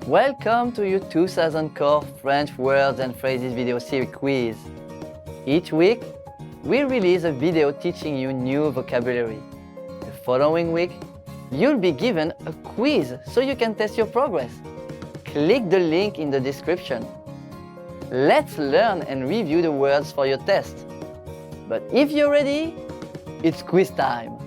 Welcome to your 2000 Core French Words and Phrases video series quiz. Each week, we release a video teaching you new vocabulary. The following week, you'll be given a quiz so you can test your progress. Click the link in the description. Let's learn and review the words for your test. But if you're ready, it's quiz time.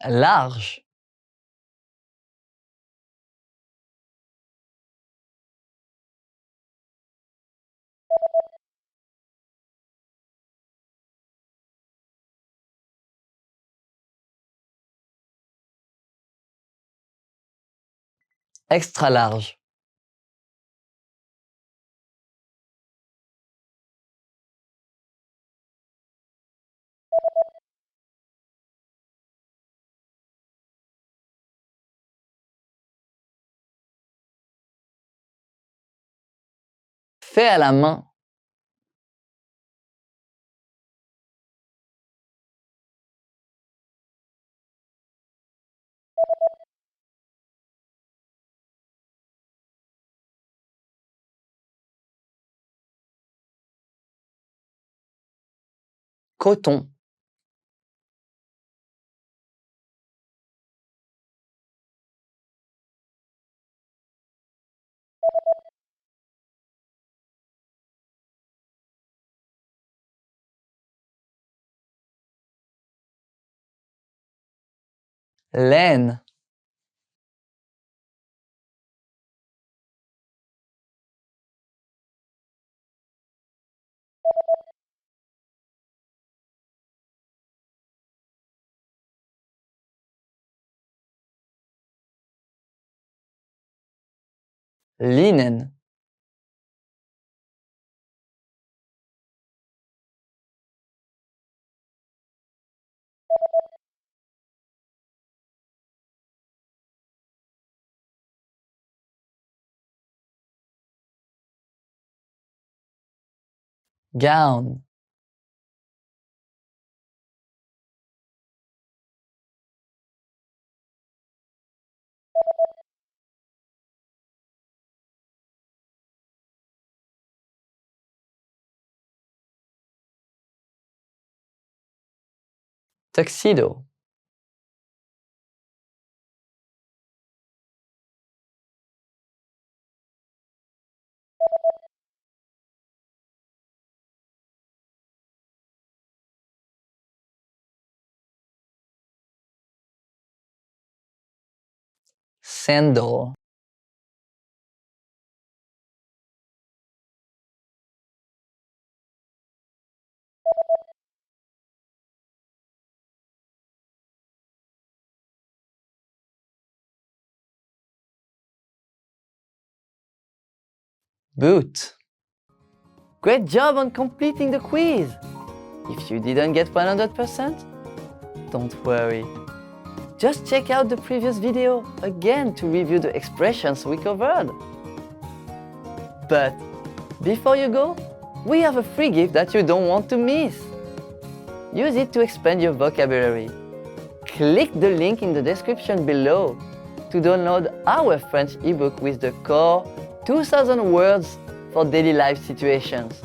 Large. Extra large. Fait à la main. Coton. Laine. Linen. Gown. Tuxedo. Sandal. Boot. Great job on completing the quiz! If you didn't get 100%, don't worry. Just check out the previous video again to review the expressions we covered. But before you go, we have a free gift that you don't want to miss. Use it to expand your vocabulary. Click the link in the description below to download our French ebook with the core 2000 words for daily life situations.